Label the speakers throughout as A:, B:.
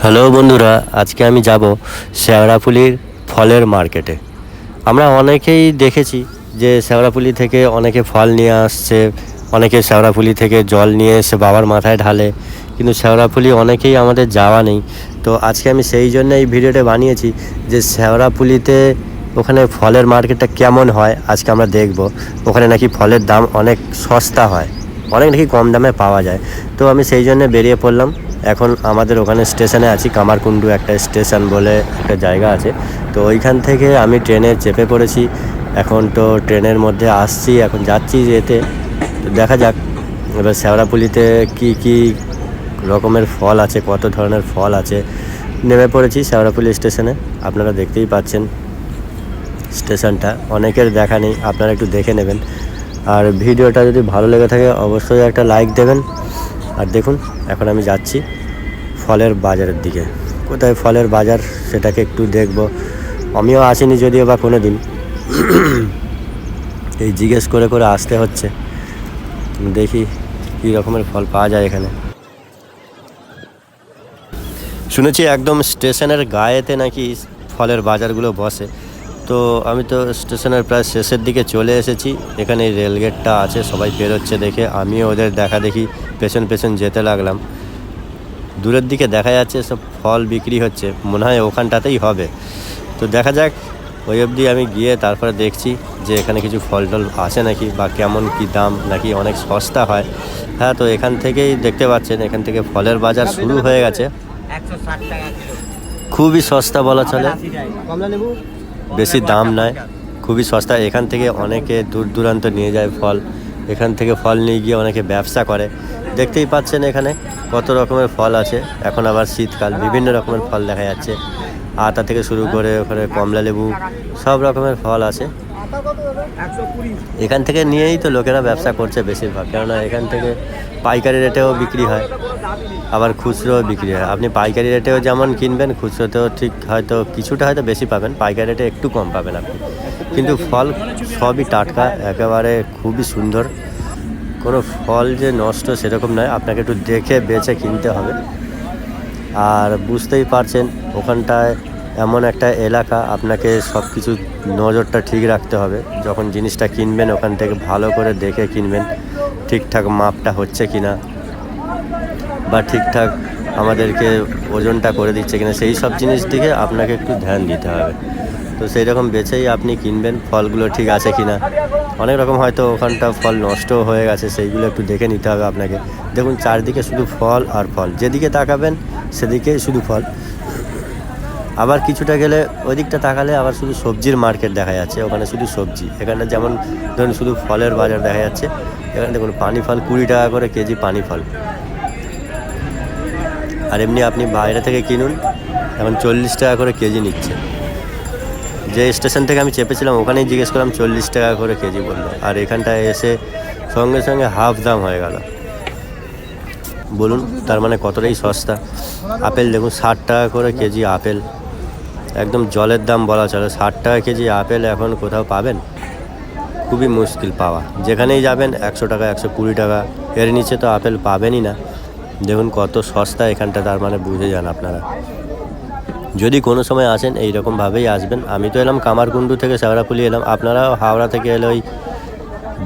A: Hello বন্ধুরা, আজকে আমি যাব শেওড়াফুলির ফলের মার্কেটে। আমরা অনেকেই দেখেছি যে শেওড়াফুলি থেকে অনেকে ফল নিয়ে আসছে, অনেকে শেওড়াফুলি থেকে জল নিয়ে এসে বাবার মাথায় ঢালে, কিন্তু শেওড়াফুলি অনেকেই আমাদের যাওয়া নেই। তো আজকে আমি সেই জন্য এই ভিডিওটা বানিয়েছি যে শেওড়াফুলিতে ওখানে ফলের মার্কেটটা কেমন হয় আজকে আমরা দেখব। ওখানে নাকি ফলের দাম অনেক সস্তা হয়, অনেক নাকি কম দামে পাওয়া যায়। তো আমি সেই জন্য বেরিয়ে পড়লাম। এখন আমাদের ওখানে স্টেশনে আছি, কামারকুণ্ডু একটা স্টেশন বলে একটা জায়গা আছে। তো ওইখান থেকে আমি ট্রেনে চেপে পড়েছি। এখন তো ট্রেনের মধ্যে আসছি, এখন যাচ্ছি যেতে। তো দেখা যাক এবার শেওড়াফুলিতে কী কী রকমের ফল আছে, কত ধরনের ফল আছে। নেমে পড়েছি শেওড়াফুলি স্টেশনে, আপনারা দেখতেই পাচ্ছেন স্টেশনটা। অনেকের দেখা নেই, আপনারা একটু দেখে নেবেন। আর ভিডিওটা যদি ভালো লেগে থাকে অবশ্যই একটা লাইক দেবেন। আর দেখুন এখন আমি যাচ্ছি ফলের বাজারের দিকে। কোথায় ফলের বাজার সেটাকে একটু দেখব। আমিও আসিনি যদিও বা কোনো দিন, এই জিজ্ঞেস করে করে আসতে হচ্ছে। দেখি কী রকমের ফল পাওয়া যায় এখানে। শুনেছি একদম স্টেশনের গায়েতে নাকি ফলের বাজারগুলো বসে। তো আমি তো স্টেশনের প্রায় শেষের দিকে চলে এসেছি। এখানে রেলগেটটা আছে, সবাই বেরোচ্ছে দেখে আমিও ওদের দেখা দেখি পেছন পেছন যেতে লাগলাম। দূরের দিকে দেখা যাচ্ছে সব ফল বিক্রি হচ্ছে, মনে হয় ওখানটাতেই হবে। তো দেখা যাক, ওই অবধি আমি গিয়ে তারপরে দেখছি যে এখানে কিছু ফল টল আছে নাকি, বা কেমন কি দাম, নাকি অনেক সস্তা হয়। হ্যাঁ, তো এখান থেকেই দেখতে পাচ্ছেন এখান থেকে ফলের বাজার শুরু হয়ে গেছে। খুবই সস্তা বলা চলে, বেশি দাম নয়, খুবই সস্তা। এখান থেকে অনেকে দূর দূরান্ত নিয়ে যায় ফল, এখান থেকে ফল নিয়ে গিয়ে অনেকে ব্যবসা করে। দেখতেই পাচ্ছেন এখানে কত রকমের ফল আছে। এখন আবার শীতকাল, বিভিন্ন রকমের ফল দেখা যাচ্ছে। আতা থেকে শুরু করে ওখানে কমলা লেবু, সব রকমের ফল আছে। এখান থেকে নিয়েই তো লোকেরা ব্যবসা করছে বেশিরভাগ, কেননা এখান থেকে পাইকারি রেটেও বিক্রি হয়, আবার খুচরোও বিক্রি হয়। আপনি পাইকারি রেটেও যেমন কিনবেন, খুচরোতেও ঠিক হয়তো কিছুটা হয়তো বেশি পাবেন, পাইকারি রেটে একটু কম পাবেন আপনি। কিন্তু ফল সবই টাটকা, একেবারে খুবই সুন্দর। কোনো ফল যে নষ্ট সেরকম নয়, আপনাকে একটু দেখে বেছে কিনতে হবে। আর বুঝতেই পারছেন ওখানটায় এমন একটা এলাকা, আপনাকে সব কিছু নজরটা ঠিক রাখতে হবে। যখন জিনিসটা কিনবেন ওখান থেকে ভালো করে দেখে কিনবেন, ঠিকঠাক মাপটা হচ্ছে কিনা, বা ঠিকঠাক আমাদেরকে ওজনটা করে দিচ্ছে কিনা, সেই সব জিনিস দিকে আপনাকে একটু ধ্যান দিতে হবে। তো সেই রকম বেছেই আপনি কিনবেন, ফলগুলো ঠিক আছে কিনা। অনেক রকম হয়তো ওখানটা ফল নষ্টও হয়ে গেছে, সেইগুলো একটু দেখে নিতে হবে আপনাকে। দেখুন চারদিকে শুধু ফল আর ফল, যেদিকে তাকাবেন সেদিকে শুধু ফল। আবার কিছুটা গেলে ওই দিকটা তাকালে আবার শুধু সবজির মার্কেট দেখা যাচ্ছে, ওখানে শুধু সবজি। এখানে যেমন ধরুন শুধু ফলের বাজার দেখা যাচ্ছে। এখানে দেখুন পানি ফল 20 টাকা করে কেজি পানি ফল। আর এমনি আপনি বাইরে থেকে কিনুন, এখন 40 টাকা করে কেজি নিচ্ছে। যে স্টেশন থেকে আমি চেপেছিলাম ওখানেই জিজ্ঞেস করলাম, 40 টাকা করে কেজি বললো। আর এখানটায় এসে সঙ্গে সঙ্গে হাফ দাম হয়ে গেল। বলুন তার মানে কতটাই সস্তা। আপেল দেখুন 60 টাকা করে কেজি আপেল, একদম জলের দাম বলা চলে। 60 টাকা কেজি আপেল এখন কোথাও পাবেন? খুবই মুশকিল পাওয়া। যেখানেই যাবেন 100 টাকা, 120 টাকা, এর নিচে তো আপেল পাবেনই না। দেখুন কত সস্তা এখানটা, তার মানে বুঝে যান আপনারা। যদি কোনো সময় আসেন এইরকমভাবেই আসবেন। আমি তো এলাম কামারকুণ্ডু থেকে, শেওড়াফুলি এলাম। আপনারাও হাওড়া থেকে এলে ওই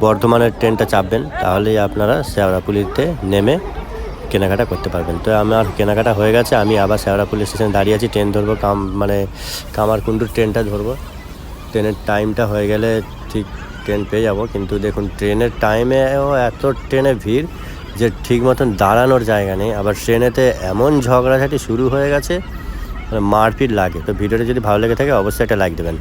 A: বর্ধমানের ট্রেনটা চাপবেন, তাহলেই আপনারা শেওড়াফুলিতে নেমে কেনাকাটা করতে পারবেন। তো আমার কেনাকাটা হয়ে গেছে, আমি আবার শেওড়াফুলি স্টেশনে দাঁড়িয়ে আছি। ট্রেন ধরবো, কামারকুণ্ডুর ট্রেনটা ধরবো। ট্রেনের টাইমটা হয়ে গেলে ঠিক ট্রেন পেয়ে যাব। কিন্তু দেখুন ট্রেনের টাইমেও এত ট্রেনে ভিড় যে ঠিক মতন দাঁড়ানোর জায়গা নেই। আবার ট্রেনেতে এমন ঝগড়াঝাটি শুরু হয়ে গেছে, মানে মারপিট লাগে। তো ভিডিওটা যদি ভালো লেগে থাকে অবশ্যই একটা লাইক দেবেন।